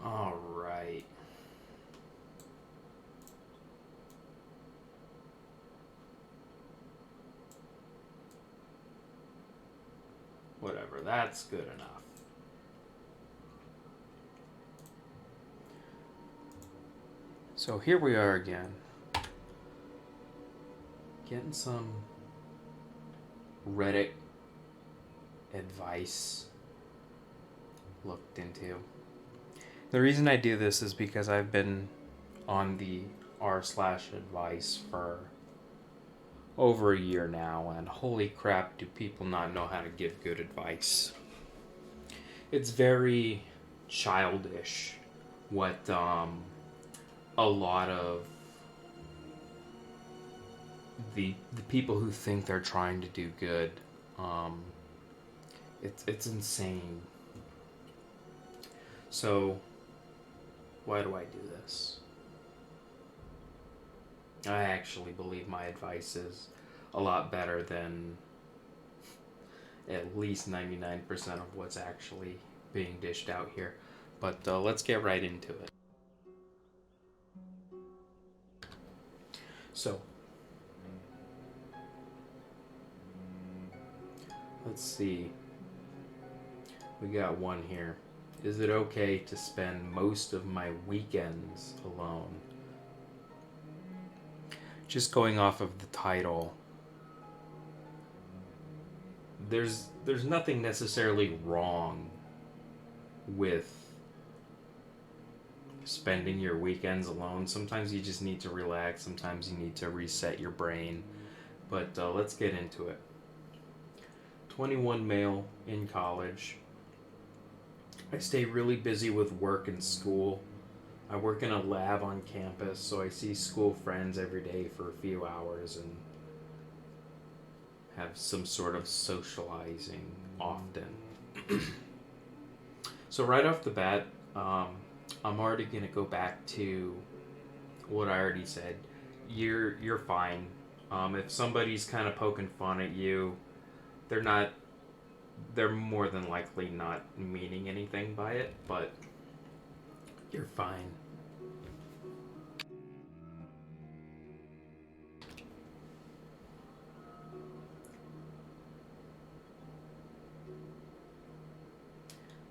All right. Whatever, that's good enough. So here we are again. Getting some Reddit advice looked into. The reason I do this is because I've been on the r/advice for over a year now, and holy crap, do people not know how to give good advice. It's very childish what a lot of the people who think they're trying to do good, um, it's insane. So why do I do this? I actually believe my advice is a lot better than at least 99% of what's actually being dished out here. But let's get right into it. So, let's see. We got one here. Is it okay to spend most of my weekends alone? Just going off of the title, there's nothing necessarily wrong with spending your weekends alone. Sometimes you just need to relax, sometimes you need to reset your brain. But let's get into it. 21 male in college. I stay really busy with work and school. I work in a lab on campus, so I see school friends every day for a few hours and have some sort of socializing often. So right off the bat, I'm already gonna go back to what I already said. You're fine. If somebody's kind of poking fun at you, they're not. They're more than likely not meaning anything by it, but you're fine.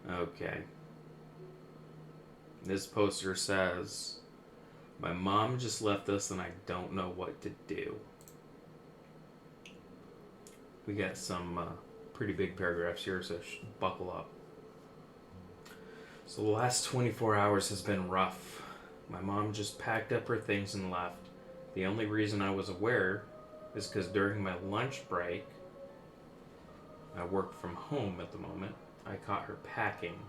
Okay. This poster says, "My mom just left us and I don't know what to do." We got some pretty big paragraphs here, so buckle up. So the last 24 hours has been rough. My mom just packed up her things and left. The only reason I was aware is because during my lunch break, I work from home at the moment, I caught her packing.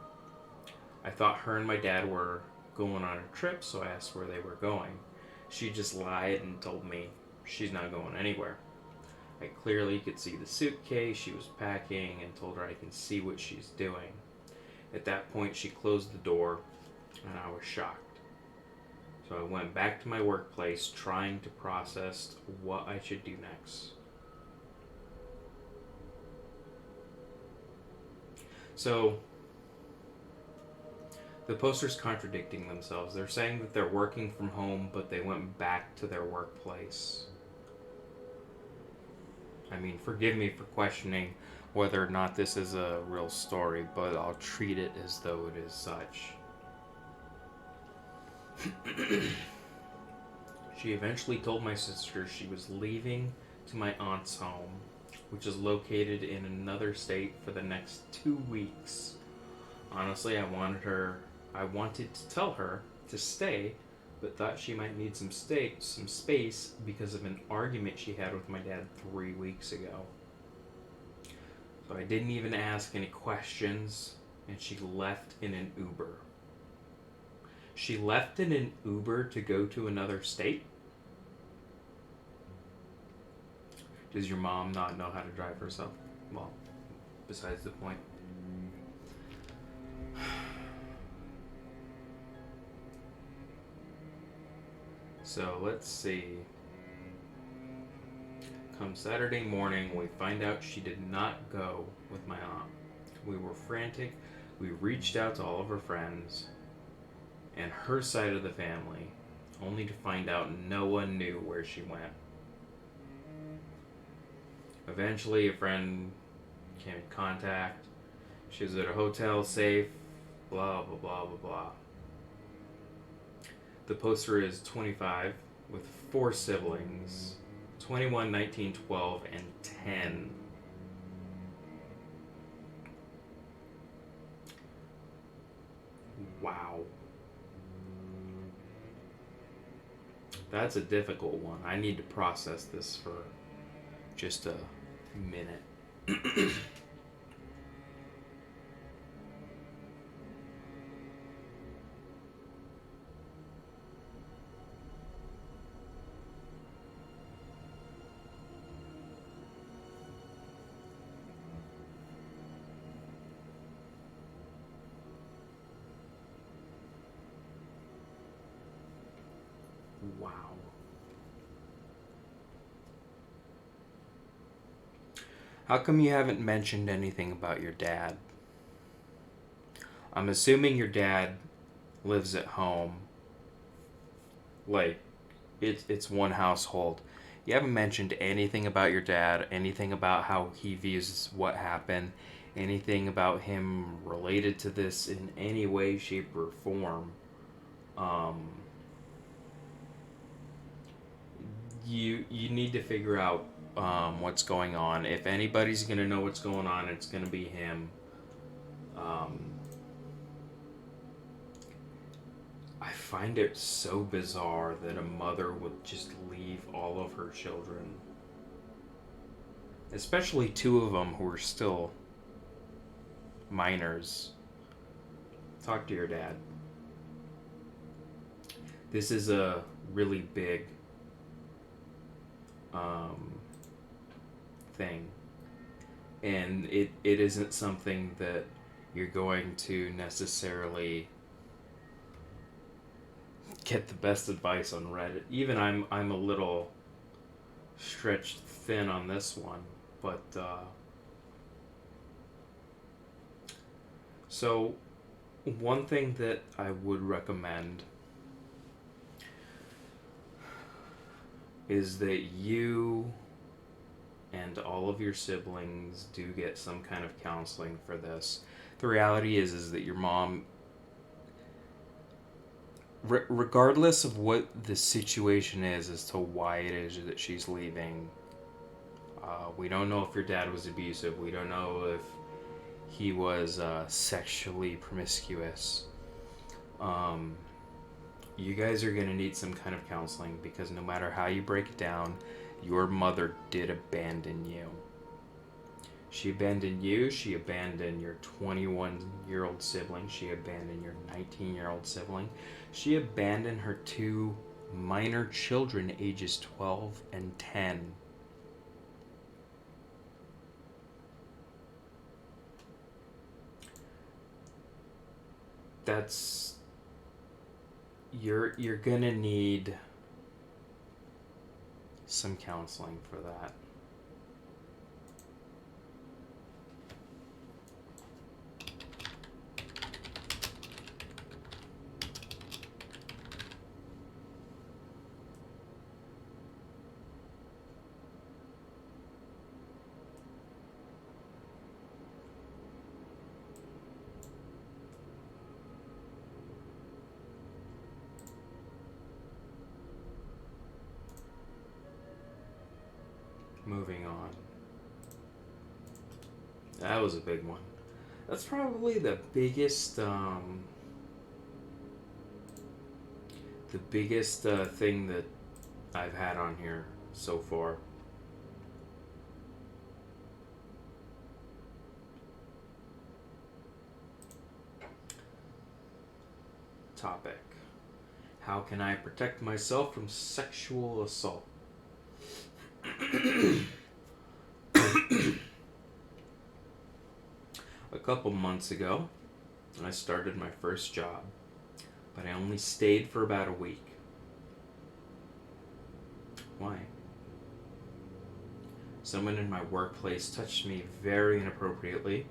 I thought her and my dad were going on a trip, so I asked where they were going. She just lied and told me she's not going anywhere. I clearly could see the suitcase she was packing and told her I can see what she's doing. At that point, she closed the door and I was shocked. So I went back to my workplace trying to process what I should do next. So the poster's contradicting themselves. They're saying that they're working from home, but they went back to their workplace. I mean, forgive me for questioning whether or not this is a real story, but I'll treat it as though it is such. She eventually told my sister she was leaving to my aunt's home, which is located in another state, for the next 2 weeks. Honestly, I wanted to tell her to stay, but thought she might need some space because of an argument she had with my dad 3 weeks ago. So I didn't even ask any questions, and she left in an Uber. She left in an Uber to go to another state? Does your mom not know how to drive herself? Well, besides the point. So let's see. Come Saturday morning, we find out she did not go with my aunt. We were frantic. We reached out to all of her friends. and her side of the family, only to find out no one knew where she went. Eventually, a friend came in contact. She was at a hotel, safe, blah, blah, blah, blah, blah. The poster is 25 with 4 siblings, 21, 19, 12, and 10. Wow. That's a difficult one. I need to process this for just a minute. Wow. How come you haven't mentioned anything about your dad? I'm assuming your dad lives at home. Like, it's one household. You haven't mentioned anything about your dad, anything about how he views what happened, anything about him related to this in any way, shape, or form. You need to figure out what's going on. If anybody's gonna know what's going on, it's gonna be him. I find it so bizarre that a mother would just leave all of her children, especially 2 of them who are still minors. Talk to your dad. This is a really big thing, and it isn't something that you're going to necessarily get the best advice on Reddit. Even I'm a little stretched thin on this one, but so one thing that I would recommend is that you and all of your siblings do get some kind of counseling for this. The reality is that your mom, regardless of what the situation is as to why it is that she's leaving, we don't know if your dad was abusive. We don't know if he was sexually promiscuous. You guys are going to need some kind of counseling, because no matter how you break it down, your mother did abandon you. She abandoned you, she abandoned your 21-year-old sibling, she abandoned your 19-year-old sibling, she abandoned her 2 minor children, ages 12 and 10. That's... You're gonna need some counseling for that. Moving on. That was a big one. That's probably the biggest thing that I've had on here so far. Topic: how can I protect myself from sexual assault? A couple months ago, I started my first job, but I only stayed for about a week. Why? Someone in my workplace touched me very inappropriately,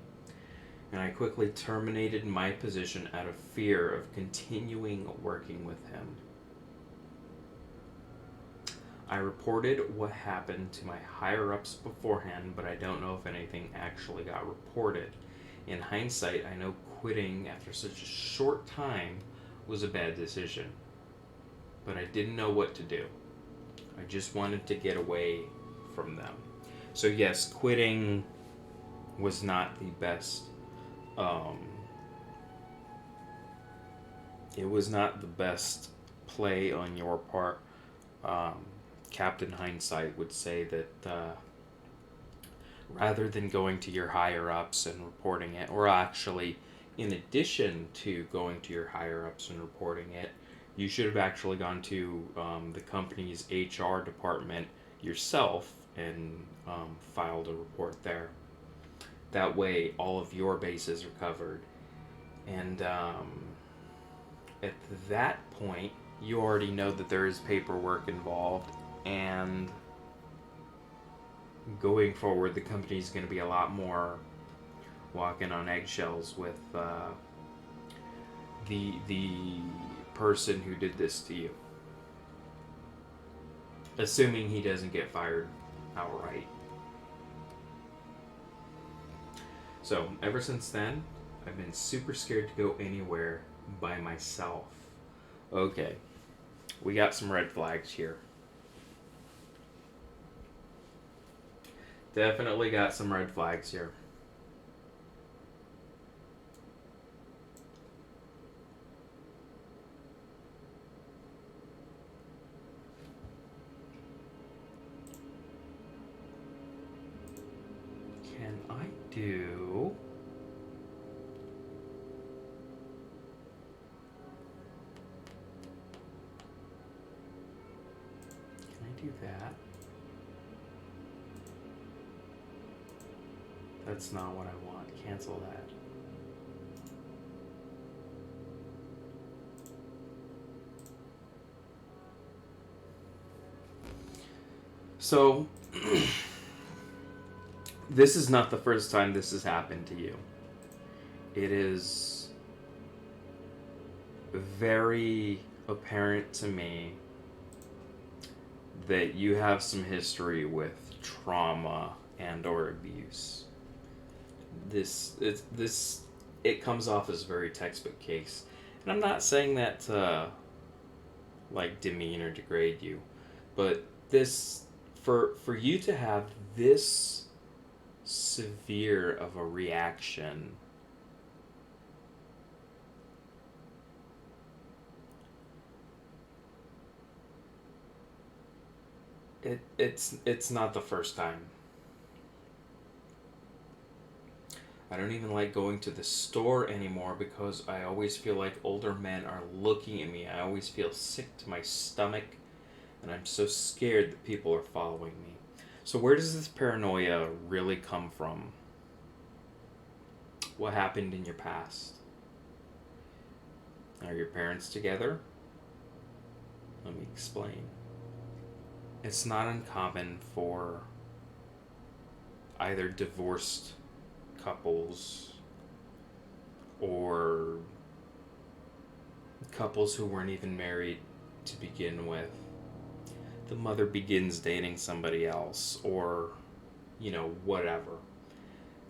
and I quickly terminated my position out of fear of continuing working with him. I reported what happened to my higher-ups beforehand, but I don't know if anything actually got reported. In hindsight, I know quitting after such a short time was a bad decision, but I didn't know what to do. I just wanted to get away from them. So yes, quitting was not the best. It was not the best play on your part. Captain Hindsight would say that rather than going to your higher ups and reporting it, or actually, in addition to going to your higher ups and reporting it, you should have actually gone to the company's HR department yourself and filed a report there. That way, all of your bases are covered. And at that point, you already know that there is paperwork involved, and going forward, the company is going to be a lot more walking on eggshells with the person who did this to you, assuming he doesn't get fired outright. So ever since then, I've been super scared to go anywhere by myself. Okay, we got some red flags here. Definitely got some red flags here. Can I do... Can I do that? That's not what I want. Cancel that. So, this is not the first time this has happened to you. It is very apparent to me that you have some history with trauma and or abuse. It comes off as a very textbook case, and I'm not saying that to like demean or degrade you, but this for you to have this severe of a reaction, it's not the first time. I don't even like going to the store anymore because I always feel like older men are looking at me. I always feel sick to my stomach, and I'm so scared that people are following me. So where does this paranoia really come from? What happened in your past? Are your parents together? Let me explain. It's not uncommon for either divorced couples or couples who weren't even married to begin with. The mother begins dating somebody else, or, whatever.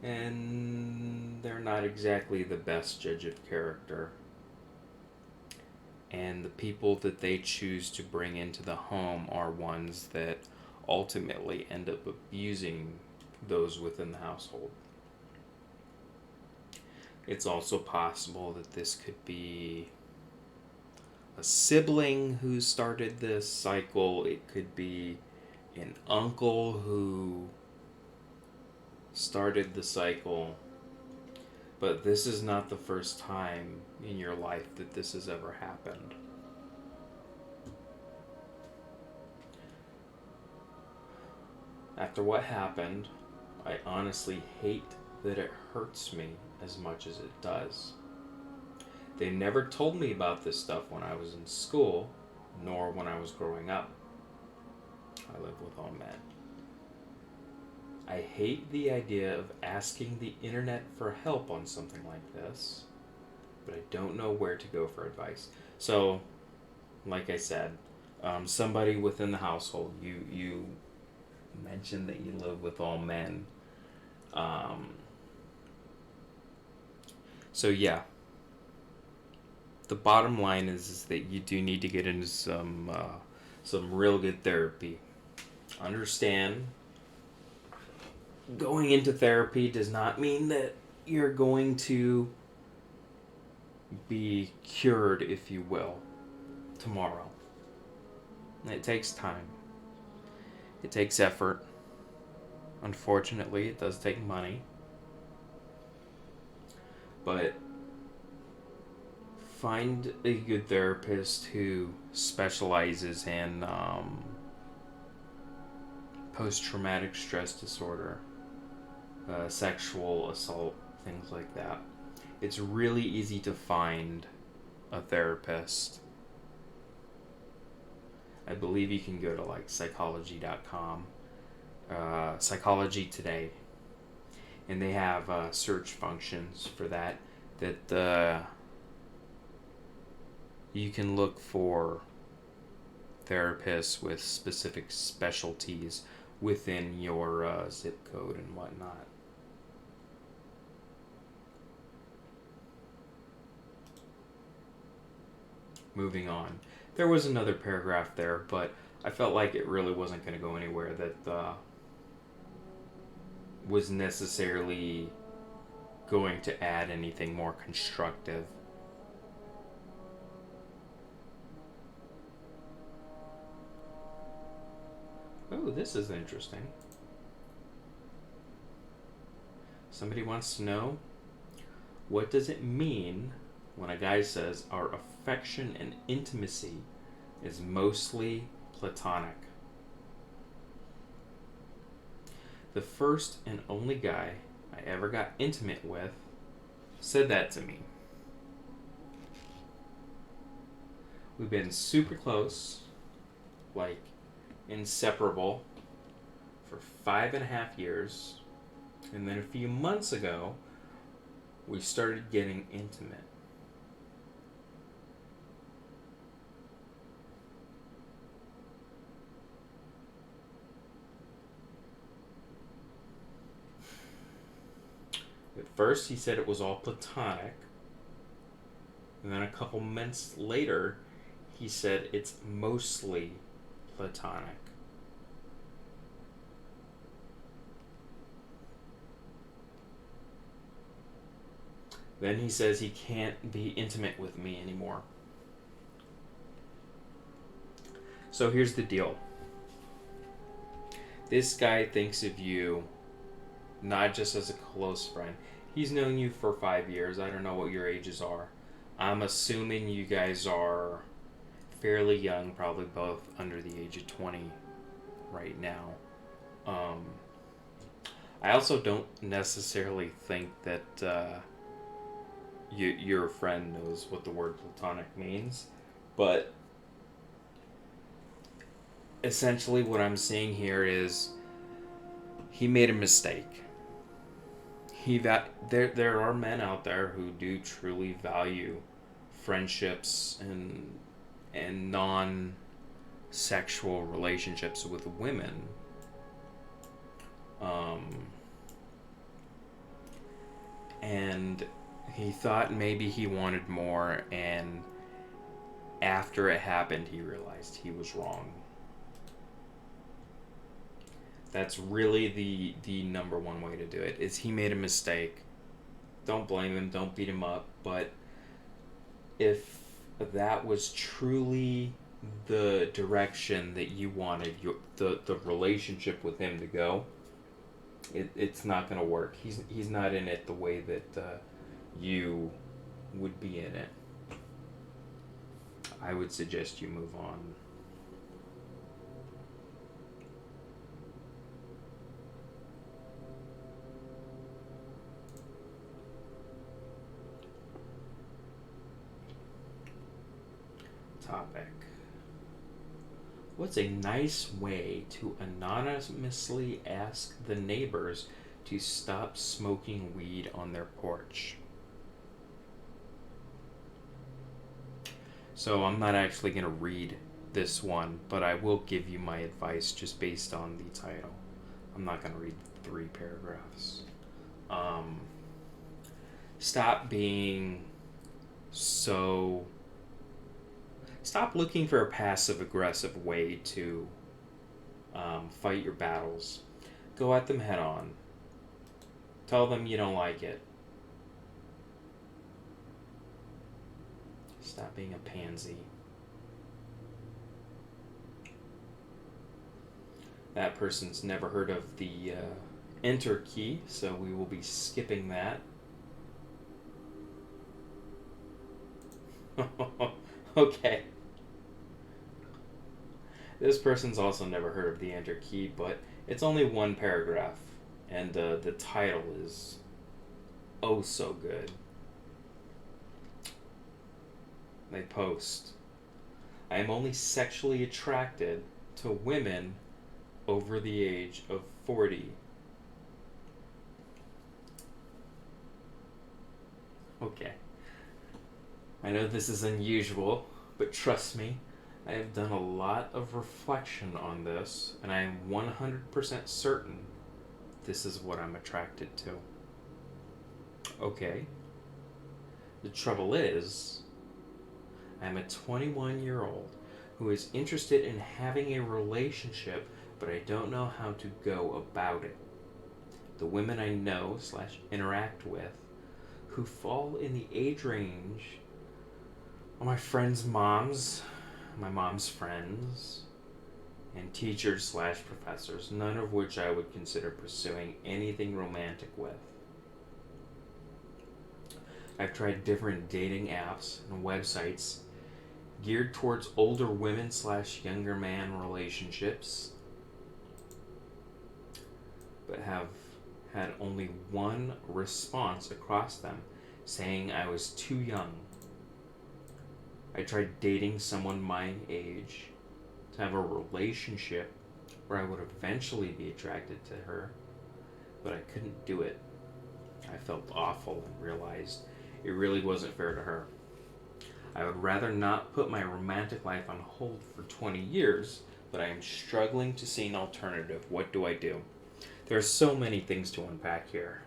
And they're not exactly the best judge of character. And the people that they choose to bring into the home are ones that ultimately end up abusing those within the household. It's also possible that this could be a sibling who started this cycle. It could be an uncle who started the cycle. But this is not the first time in your life that this has ever happened. After what happened, I honestly hate that it hurts me as much as it does. They never told me about this stuff when I was in school, nor when I was growing up. I live with all men. I hate the idea of asking the internet for help on something like this, but I don't know where to go for advice. So, like I said, somebody within the household, you mentioned that you live with all men. Um, so yeah, the bottom line is that you do need to get into some real good therapy. Understand, going into therapy does not mean that you're going to be cured, if you will, tomorrow. It takes time. It takes effort. Unfortunately, it does take money. But find a good therapist who specializes in post-traumatic stress disorder, sexual assault, things like that. It's really easy to find a therapist. I believe you can go to like psychology.com, Psychology Today, and they have search functions for that. You can look for therapists with specific specialties within your zip code and whatnot. Moving on. There was another paragraph there, but I felt like it really wasn't going to go anywhere that was necessarily going to add anything more constructive. Oh, this is interesting. Somebody wants to know, what does it mean when a guy says our affection and intimacy is mostly platonic? The first and only guy I ever got intimate with said that to me. We've been super close, like inseparable, for 5.5 years, and then a few months ago we started getting intimate. At first he said it was all platonic, and then a couple months later he said it's mostly platonic. Then he says he can't be intimate with me anymore. So here's the deal. This guy thinks of you not just as a close friend. He's known you for 5 years. I don't know what your ages are. I'm assuming you guys are fairly young, probably both under the age of 20 right now. I also don't necessarily think that your friend knows what the word platonic means, but essentially what I'm seeing here is he made a mistake. There are men out there who do truly value friendships and non-sexual relationships with women. And he thought maybe he wanted more, and after it happened, he realized he was wrong. That's really the number one way to do it, is he made a mistake. Don't blame him, don't beat him up, but if that was truly the direction that you wanted the relationship with him to go, it's not going to work. He's not in it the way that you would be in it. I would suggest you move on. Topic. What's a nice way to anonymously ask the neighbors to stop smoking weed on their porch? So I'm not actually going to read this one, but I will give you my advice just based on the title. I'm not going to read 3 paragraphs. Um, Stop being so. Stop looking for a passive aggressive way to fight your battles. Go at them head on. Tell them you don't like it. Stop being a pansy. That person's never heard of the enter key, so we will be skipping that. Okay. This person's also never heard of the enter key, but it's only 1 paragraph, and the title is oh so good. They post, I am only sexually attracted to women over the age of 40. Okay. I know this is unusual, but trust me, I have done a lot of reflection on this, and I am 100% certain this is what I'm attracted to. Okay. The trouble is, I'm a 21-year-old who is interested in having a relationship, but I don't know how to go about it. The women I know / interact with who fall in the age range are my friends' moms, my mom's friends, and teachers / professors, none of which I would consider pursuing anything romantic with. I've tried different dating apps and websites geared towards older women / younger man relationships, but have had only 1 response across them, saying I was too young. I tried dating someone my age to have a relationship where I would eventually be attracted to her, but I couldn't do it. I felt awful and realized it really wasn't fair to her. I would rather not put my romantic life on hold for 20 years, but I am struggling to see an alternative. What do I do? There are so many things to unpack here.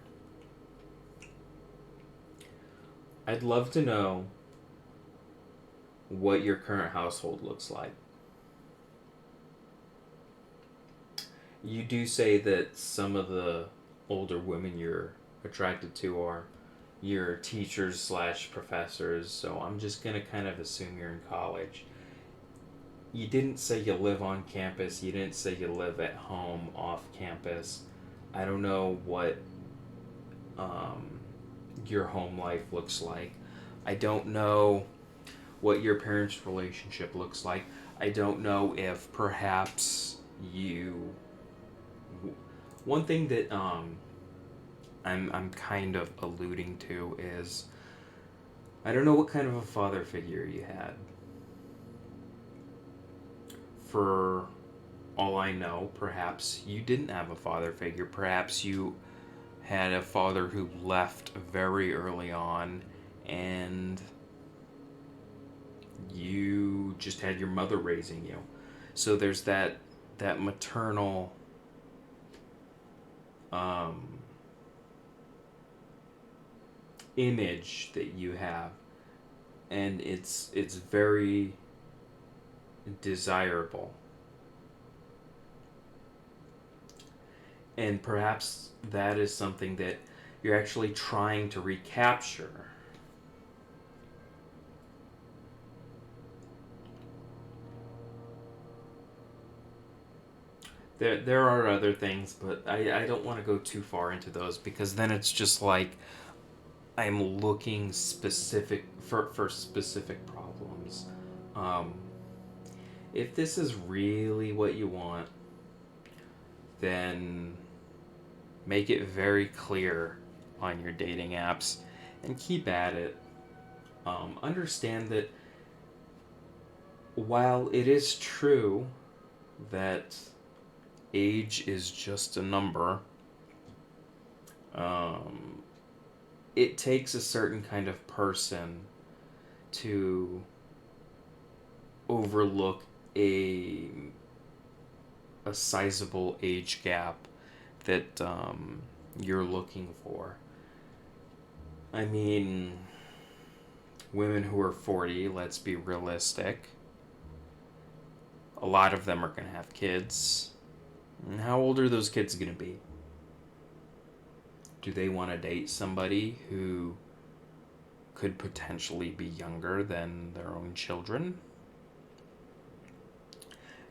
I'd love to know what your current household looks like. You do say that some of the older women you're attracted to are your teachers / professors, so I'm just gonna kind of assume you're in college. You didn't say you live on campus, you didn't say you live at home off campus. I don't know what your home life looks like. I don't know what your parents' relationship looks like. I don't know if perhaps you. One thing that I'm kind of alluding to is I don't know what kind of a father figure you had. For all I know, perhaps you didn't have a father figure. Perhaps you had a father who left very early on and you just had your mother raising you. So there's that maternal image that you have, and it's very desirable. And perhaps that is something that you're actually trying to recapture. There are other things, but I don't want to go too far into those because then it's just like I'm looking specific for specific problems. If this is really what you want, then make it very clear on your dating apps and keep at it. Understand that while it is true that age is just a number. Um, it takes a certain kind of person to overlook a a sizable age gap that you're looking for. I mean, women who are 40, let's be realistic. A lot of them are going to have kids. And how old are those kids going to be? Do they want to date somebody who could potentially be younger than their own children?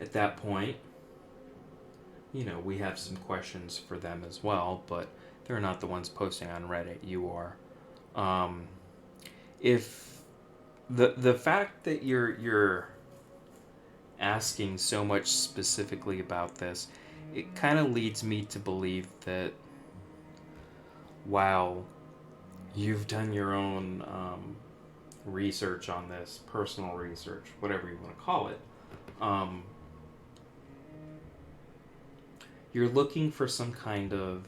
At that point, we have some questions for them as well, but they're not the ones posting on Reddit. You are. If the fact that you're asking so much specifically about this, it kind of leads me to believe that while you've done your own research on this, personal research, whatever you want to call it, you're looking for some kind of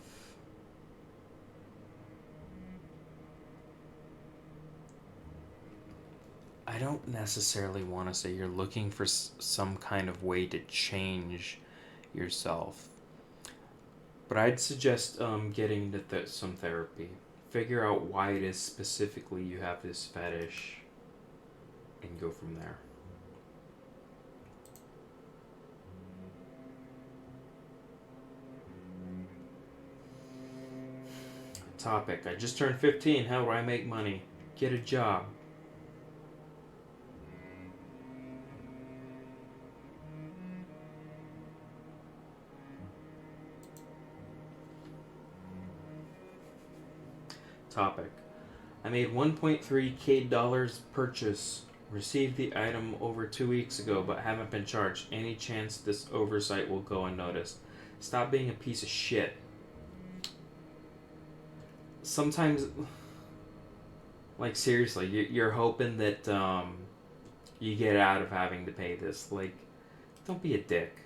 I don't necessarily want to say you're looking for some kind of way to change yourself, but I'd suggest getting to some therapy. Figure out why it is specifically you have this fetish and go from there. Topic: I just turned 15. How do I make money? Get a job. Topic: I made 1.3k dollars purchase. Received the item over 2 weeks ago, but haven't been charged. Any chance this oversight will go unnoticed? Stop being a piece of shit. Sometimes, like, seriously, you're hoping that you get out of having to pay this. Like, don't be a dick.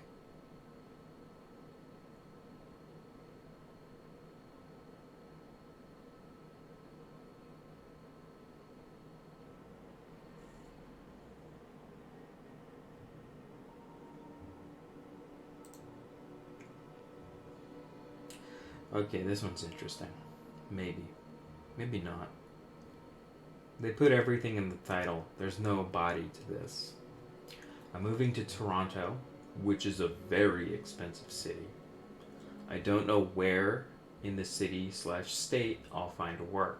Okay, this one's interesting. Maybe. Maybe not. They put everything in the title. There's no body to this. I'm moving to Toronto, which is a very expensive city. I don't know where in the city/state I'll find work.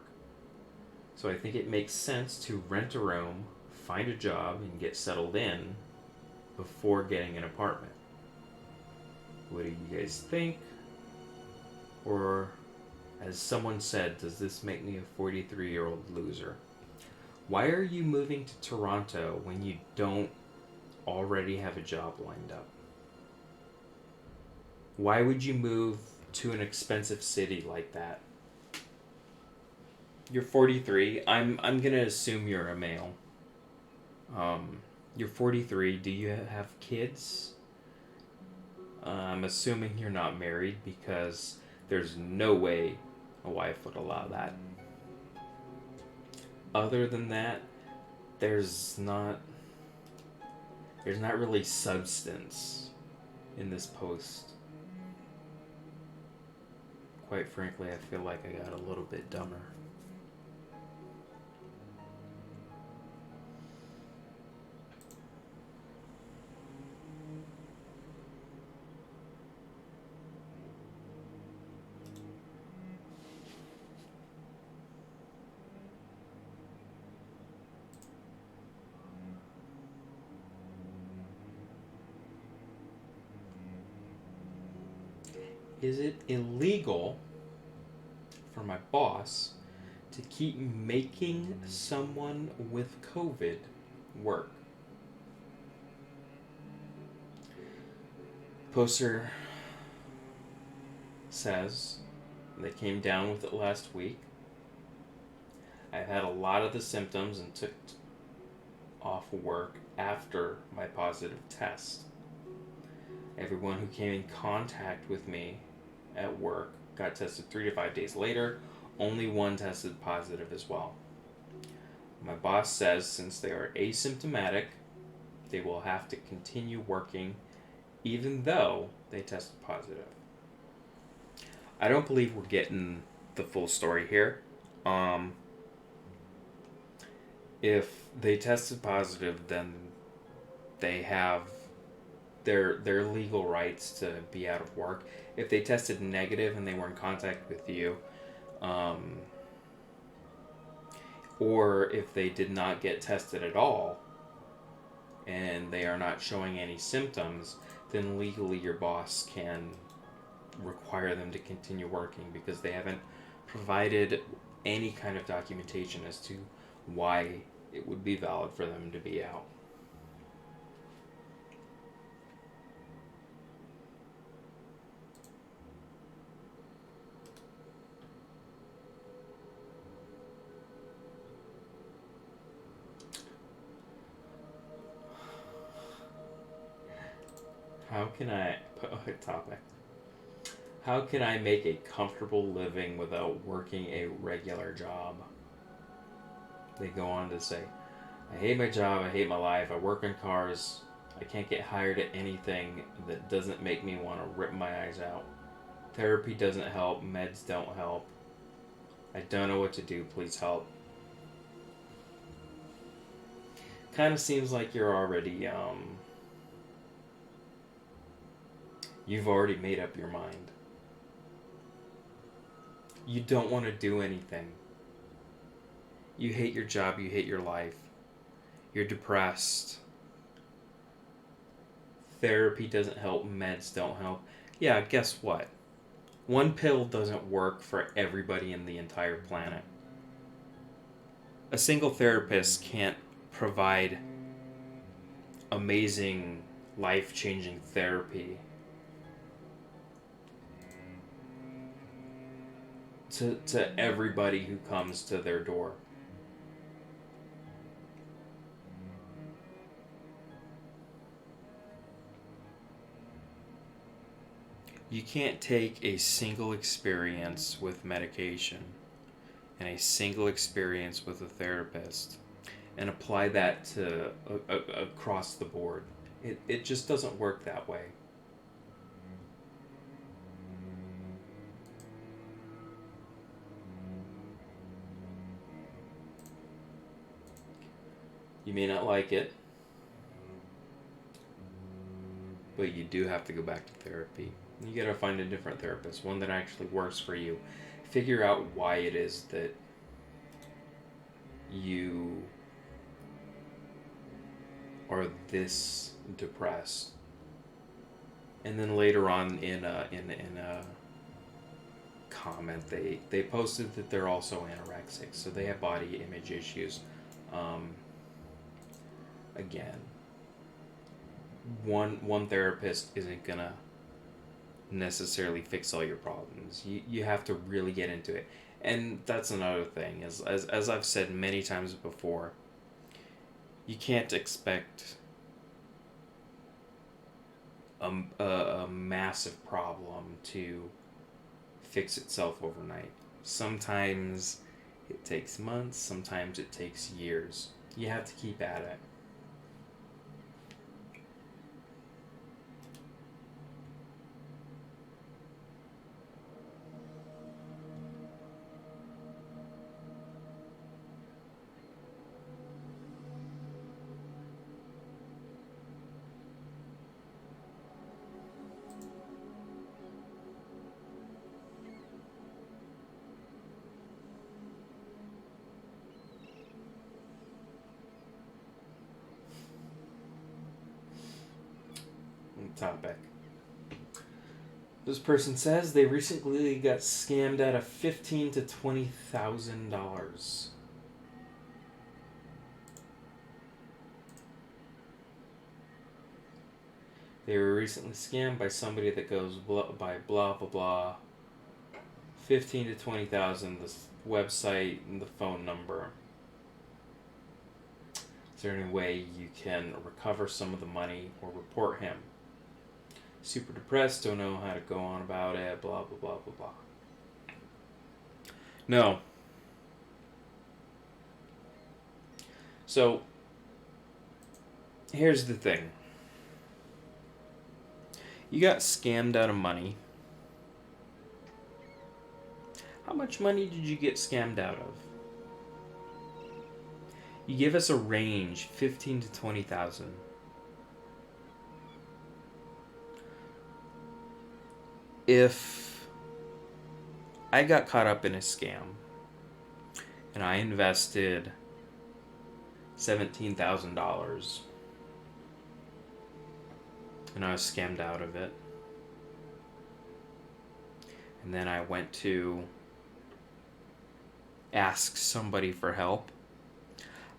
So I think it makes sense to rent a room, find a job, and get settled in before getting an apartment. What do you guys think? Or, as someone said, does this make me a 43-year-old loser? Why are you moving to Toronto when you don't already have a job lined up? Why would you move to an expensive city like that? You're 43. I'm gonna assume you're a male. You're 43. Do you have kids? I'm assuming you're not married because there's no way a wife would allow that. Other than that, there's not really substance in this post. Quite frankly, I feel like I got a little bit dumber. Is it illegal for my boss to keep making someone with COVID work? Poster says they came down with it last week. I had a lot of the symptoms and took off work after my positive test. Everyone who came in contact with me at work got tested 3 to 5 days later. Only one tested positive as well. My boss says since they are asymptomatic, they will have to continue working even though they tested positive. I don't believe we're getting the full story here. If they tested positive, then they have their legal rights to be out of work. If they tested negative and they were in contact with you, or if they did not get tested at all and they are not showing any symptoms, then legally your boss can require them to continue working because they haven't provided any kind of documentation as to why it would be valid for them to be out. How can I topic? How can I make a comfortable living without working a regular job? They go on to say, I hate my job, I hate my life, I work on cars, I can't get hired at anything that doesn't make me want to rip my eyes out. Therapy doesn't help, meds don't help. I don't know what to do, please help. Kind of seems like you're already, you've already made up your mind. You don't want to do anything. You hate your job, you hate your life. You're depressed. Therapy doesn't help, meds don't help. Yeah, guess what? One pill doesn't work for everybody in the entire planet. A single therapist can't provide amazing, life-changing therapy to everybody who comes to their door. You can't take a single experience with medication and a single experience with a therapist and apply that to across the board. It just doesn't work that way. You may not like it, but you do have to go back to therapy. You gotta find a different therapist, one that actually works for you. Figure out why it is that you are this depressed. And then later on in a comment, they posted that they're also anorexic, so they have body image issues. Again, one therapist isn't gonna necessarily fix all your problems. You have to really get into it. And that's another thing, as I've said many times before, you can't expect a massive problem to fix itself overnight. Sometimes it takes months, sometimes it takes years. You have to keep at it. Topic. This person says they recently got scammed out of $15,000 to $20,000. They were recently scammed by somebody that goes by blah blah blah. 15 to 20,000. The website and the phone number. Is there any way you can recover some of the money or report him? super depressed, don't know how to go on about it, blah, blah, blah, blah, blah. No. So, here's the thing. You got scammed out of money. How much money did you get scammed out of? You give us a range, 15 to 20,000. If I got caught up in a scam and I invested $17,000 and I was scammed out of it, and then I went to ask somebody for help,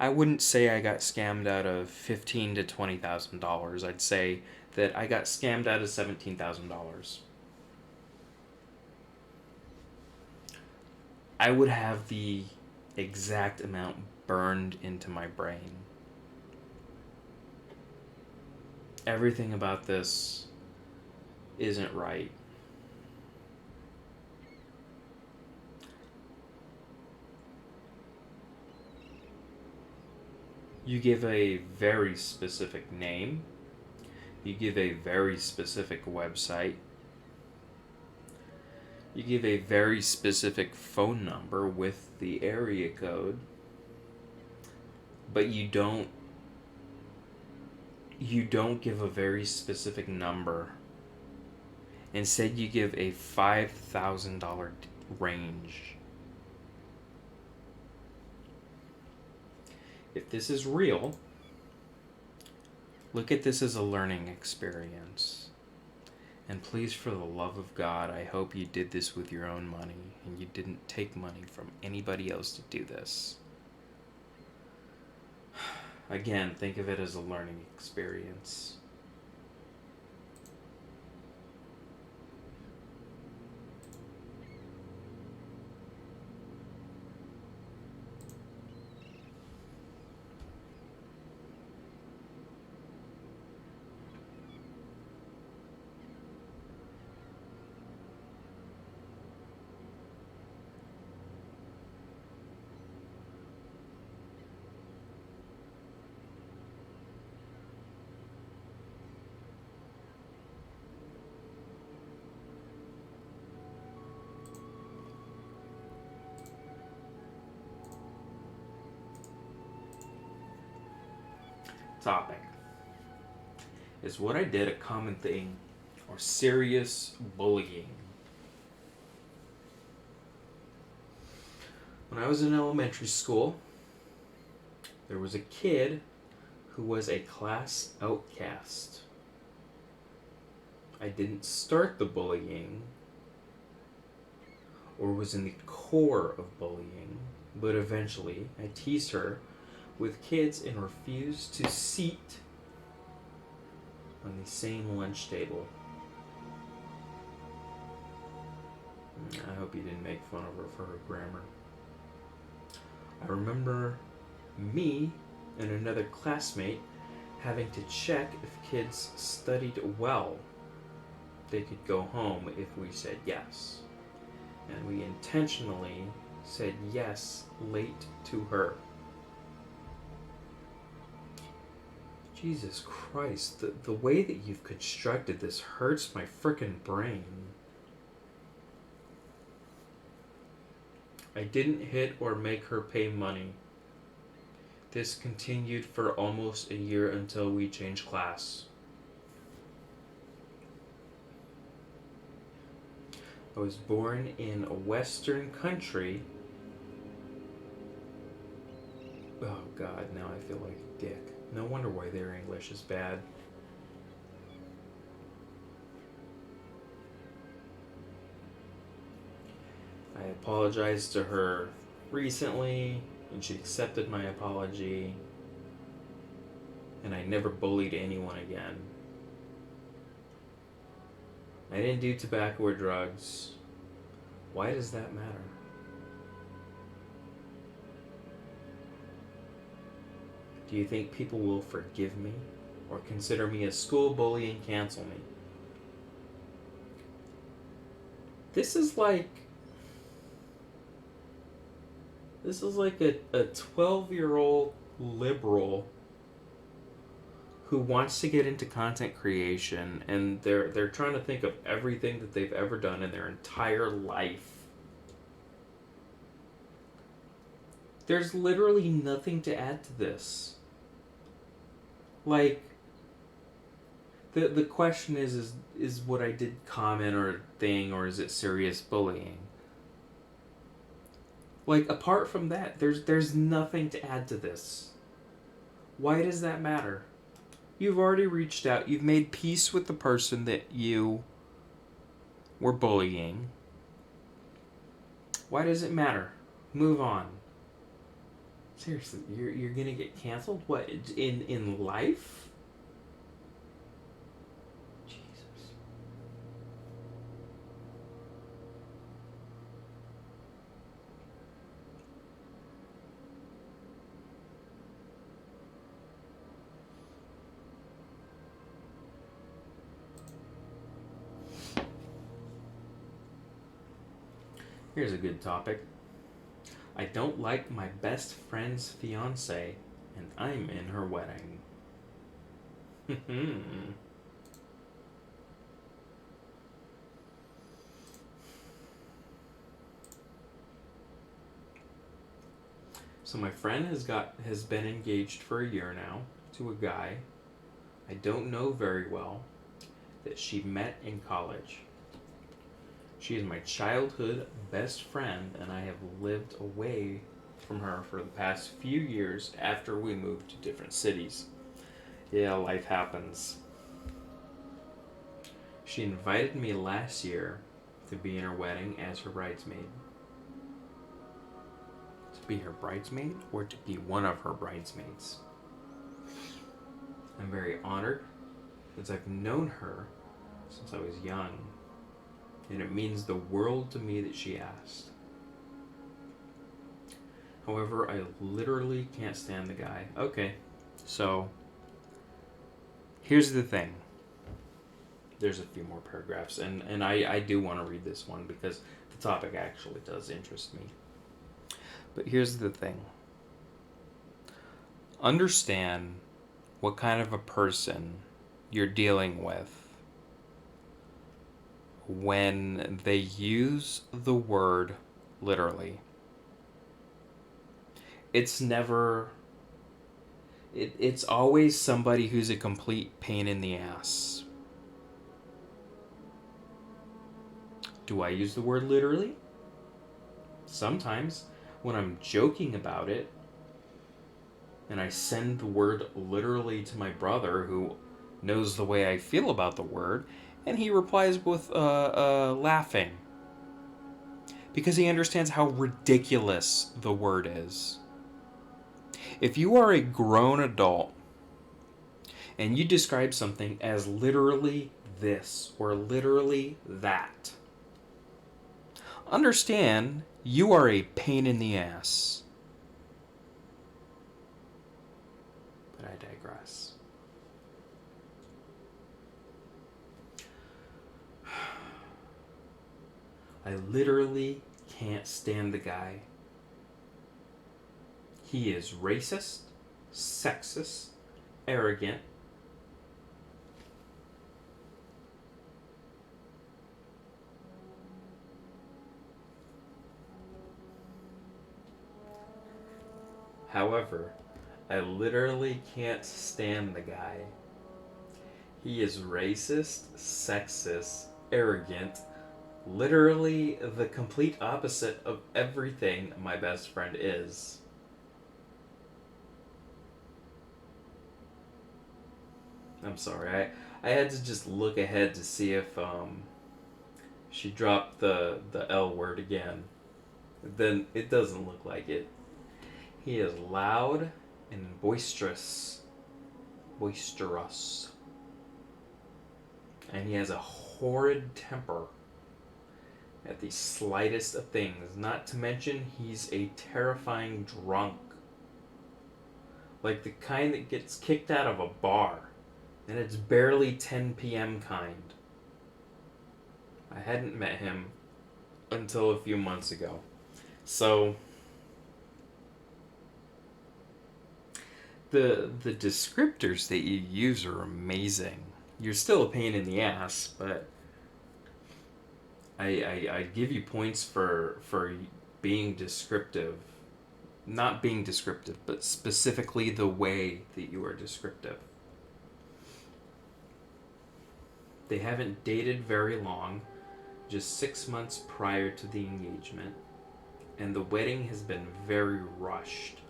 I wouldn't say I got scammed out of $15,000 to $20,000. I'd say that I got scammed out of $17,000. I would have the exact amount burned into my brain. Everything about this isn't right. You give a very specific name. You give a very specific website. You give a very specific phone number with the area code. But you don't give a very specific number. Instead, you give a $5,000 range. If this is real, look at this as a learning experience. And please, for the love of God, I hope you did this with your own money and you didn't take money from anybody else to do this. Again, think of it as a learning experience. Topic. Is what I did a common thing or serious bullying? When I was in elementary school, there was a kid who was a class outcast. I didn't start the bullying or was in the core of bullying, but eventually I teased her with kids and refused to seat on the same lunch table. I hope you didn't make fun of her for her grammar. I remember me and another classmate having to check if kids studied well. They could go home if we said yes. And we intentionally said yes late to her. Jesus Christ, the way that you've constructed this hurts my frickin' brain. I didn't hit or make her pay money. This continued for almost a year until we changed class. I was born in a Western country. Oh God, now I feel like a dick. No wonder why their English is bad. I apologized to her recently, and she accepted my apology, and I never bullied anyone again. I didn't do tobacco or drugs. Why does that matter? Do you think people will forgive me or consider me a school bully and cancel me? This is like a 12-year-old liberal who wants to get into content creation, and they're trying to think of everything that they've ever done in their entire life. There's literally nothing to add to this. Like, the question is what I did comment or thing, or is it serious bullying? Like, apart from that, there's nothing to add to this. Why does that matter? You've already reached out. You've made peace with the person that you were bullying. Why does it matter? Move on. Seriously, you're gonna get canceled? What, in life? Jesus. Here's a good topic. I don't like my best friend's fiance, and I'm in her wedding. So my friend has been engaged for a year now to a guy I don't know very well that she met in college. She is my childhood best friend, and I have lived away from her for the past few years after we moved to different cities. Yeah, life happens. She invited me last year to be in her wedding as her bridesmaid. To be her bridesmaid or to be one of her bridesmaids. I'm very honored, as I've known her since I was young, and it means the world to me that she asked. However, I literally can't stand the guy. Okay, so here's the thing. There's a few more paragraphs, and I do want to read this one because the topic actually does interest me. But here's the thing. Understand what kind of a person you're dealing with when they use the word literally. It's never... It's always somebody who's a complete pain in the ass. Do I use the word literally? Sometimes, when I'm joking about it, and I send the word literally to my brother, who knows the way I feel about the word, and he replies with laughing. Because he understands how ridiculous the word is. If you are a grown adult, and you describe something as literally this, or literally that, understand you are a pain in the ass. But I digress. I literally can't stand the guy. He is racist, sexist, arrogant. However, I literally can't stand the guy. He is racist, sexist, arrogant, literally the complete opposite of everything my best friend is. I'm sorry, I had to just look ahead to see if she dropped the L word again. Then it doesn't look like it. He is loud and boisterous. Boisterous. And he has a horrid temper at the slightest of things. Not to mention, he's a terrifying drunk. Like the kind that gets kicked out of a bar. And it's barely 10 p.m. kind. I hadn't met him until a few months ago. So the descriptors that you use are amazing. You're still a pain in the ass, but I give you points for being descriptive. Not being descriptive, but specifically the way that you are descriptive. They haven't dated very long, just 6 months prior to the engagement, and the wedding has been very rushed.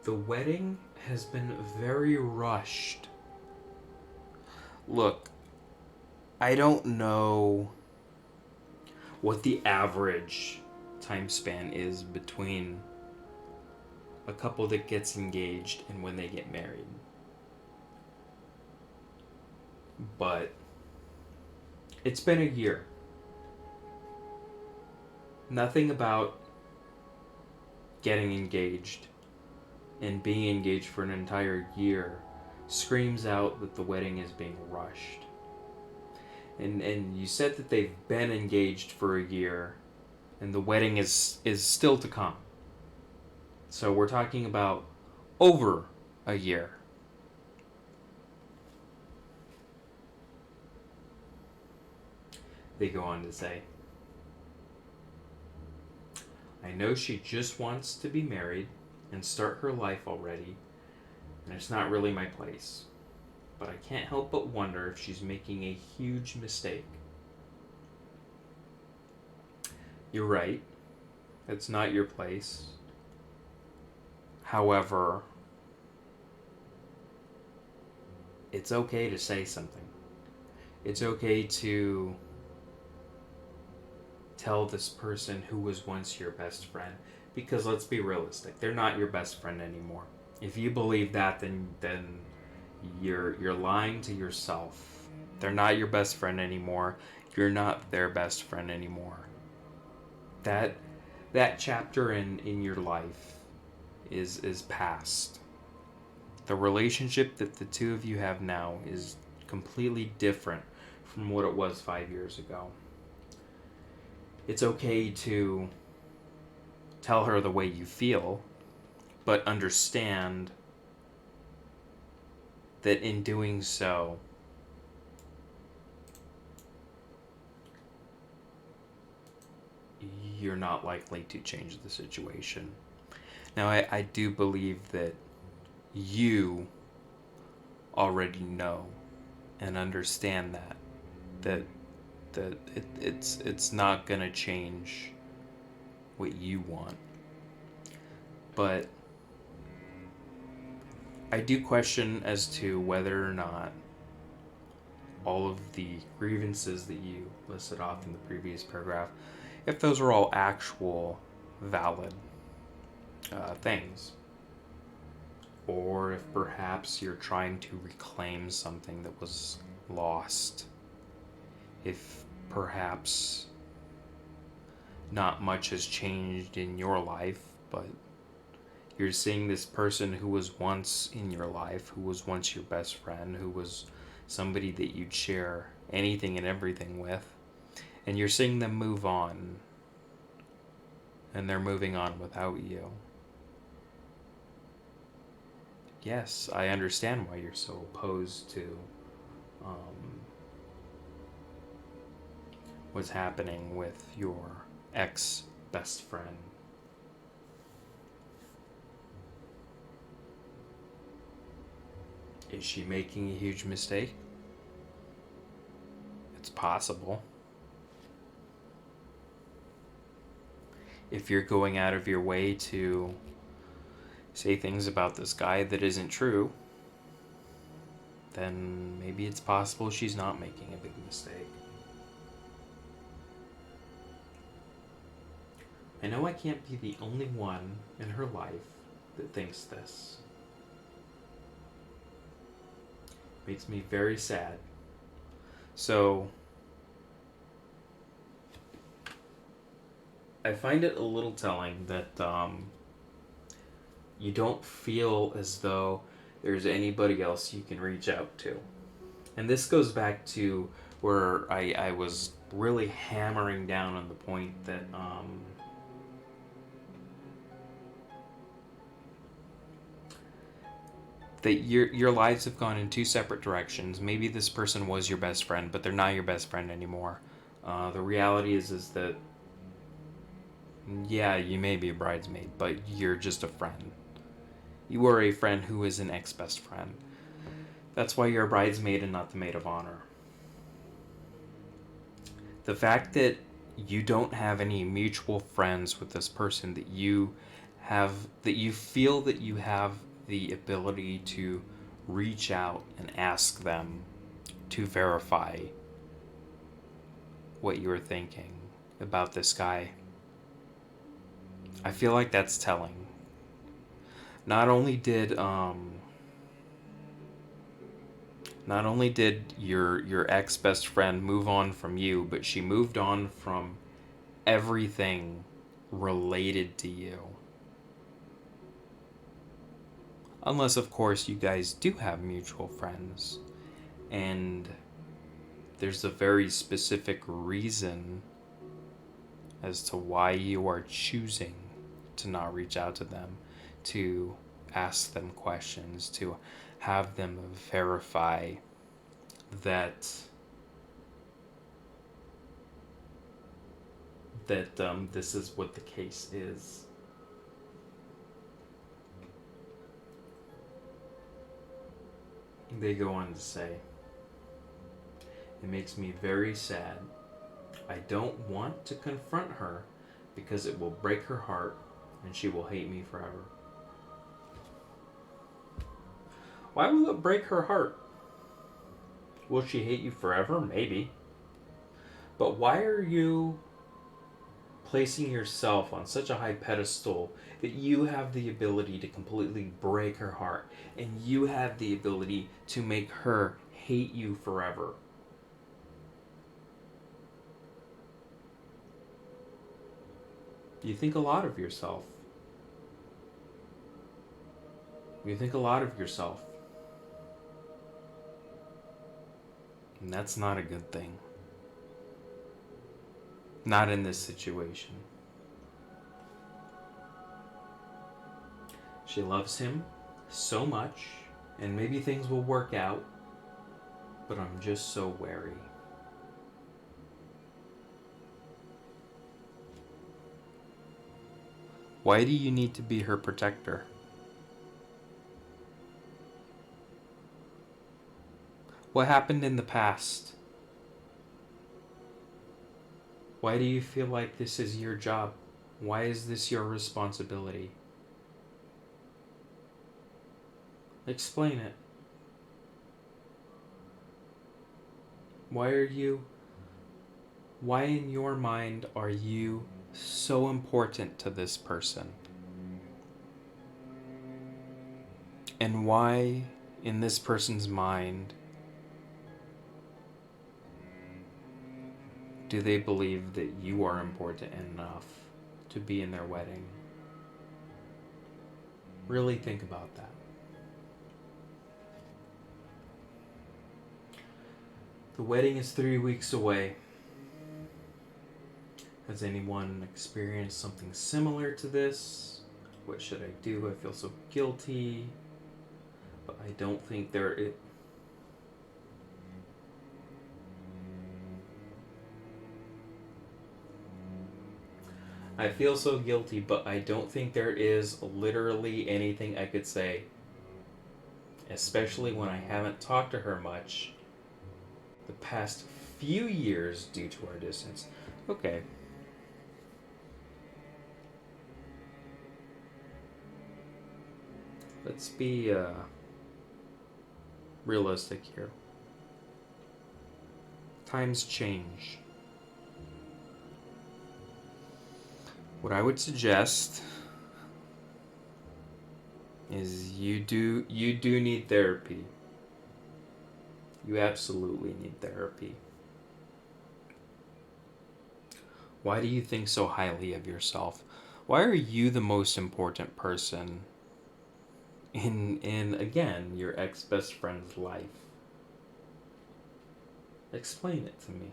The wedding has been very rushed. Look, I don't know what the average time span is between a couple that gets engaged and when they get married. But it's been a year. Nothing about getting engaged and being engaged for an entire year screams out that the wedding is being rushed. And you said that they've been engaged for a year and the wedding is still to come. So we're talking about over a year. They go on to say, I know she just wants to be married and start her life already, and it's not really my place. But I can't help but wonder if she's making a huge mistake. You're right. It's not your place. However, it's okay to say something. It's okay to tell this person who was once your best friend, because let's be realistic, they're not your best friend anymore. If you believe that, then you're lying to yourself. They're not your best friend anymore. You're not their best friend anymore. That chapter in your life is past. The relationship that the two of you have now is completely different from what it was 5 years ago. It's okay to tell her the way you feel, but understand that in doing so, you're not likely to change the situation. Now, I do believe that you already know and understand that it's not gonna change what you want. But I do question as to whether or not all of the grievances that you listed off in the previous paragraph, if those are all actual valid things. Or if perhaps you're trying to reclaim something that was lost. If perhaps not much has changed in your life, but you're seeing this person who was once in your life, who was once your best friend, who was somebody that you'd share anything and everything with, and you're seeing them move on, and they're moving on without you. Yes, I understand why you're so opposed to what's happening with your ex best friend. Is she making a huge mistake? It's possible. If you're going out of your way to say things about this guy that isn't true, then maybe it's possible she's not making a big mistake. I know I can't be the only one in her life that thinks this. Makes me very sad. So, I find it a little telling that you don't feel as though there's anybody else you can reach out to. And this goes back to where I was really hammering down on the point that that your lives have gone in two separate directions. Maybe this person was your best friend, but they're not your best friend anymore. The reality is that yeah, you may be a bridesmaid, but you're just a friend. You are a friend who is an ex-best friend. That's why you're a bridesmaid and not the maid of honor. The fact that you don't have any mutual friends with this person that you have, that you feel that you have the ability to reach out and ask them to verify what you were thinking about this guy. I feel like that's telling. Not only did your ex best friend move on from you, but she moved on from everything related to you. Unless, of course, you guys do have mutual friends, and there's a very specific reason as to why you are choosing to not reach out to them, to ask them questions, to have them verify that this is what the case is. They go on to say, "It makes me very sad. I don't want to confront her because it will break her heart and she will hate me forever." Why will it break her heart? Will she hate you forever? Maybe. But why are you placing yourself on such a high pedestal that you have the ability to completely break her heart and you have the ability to make her hate you forever? You think a lot of yourself. You think a lot of yourself. And that's not a good thing. Not in this situation. She loves him so much, and maybe things will work out, but I'm just so wary. Why do you need to be her protector? What happened in the past? Why do you feel like this is your job? Why is this your responsibility? Explain it. Why in your mind are you so important to this person? And why, in this person's mind, do they believe that you are important enough to be in their wedding? Really think about that. The wedding is 3 weeks away. Has anyone experienced something similar to this? What should I do? I feel so guilty. But I don't think there is. I feel so guilty, but I don't think there is literally anything I could say. Especially when I haven't talked to her much the past few years due to our distance. Okay. Let's be realistic here. Times change. What I would suggest is you do need therapy. You absolutely need therapy. Why do you think so highly of yourself? Why are you the most important person in again, your ex-best friend's life? Explain it to me.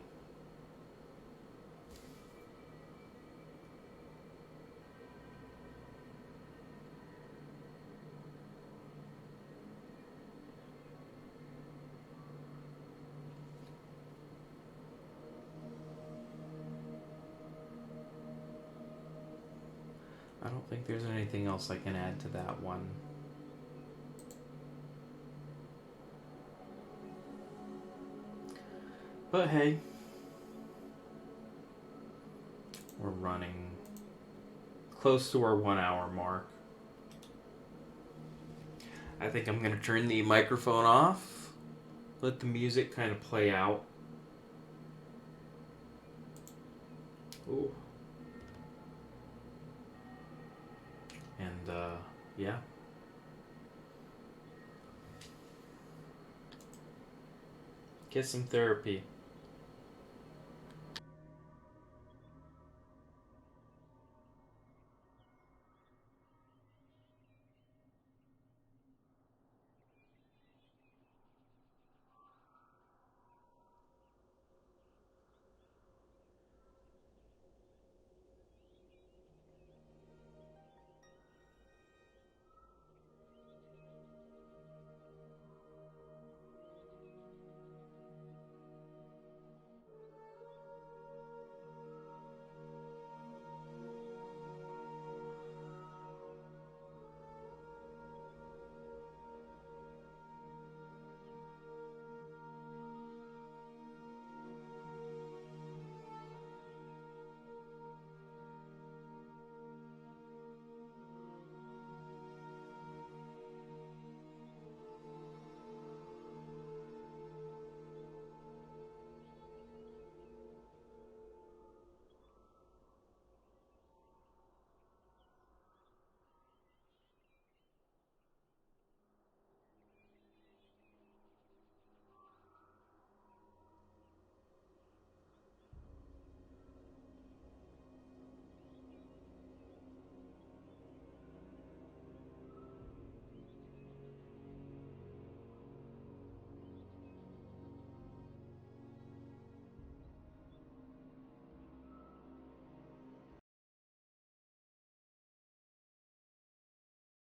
I don't think there's anything else I can add to that one. But hey, we're running close to our 1 hour mark. I think I'm going to turn the microphone off, let the music kind of play out. Ooh. And, yeah. Get some therapy.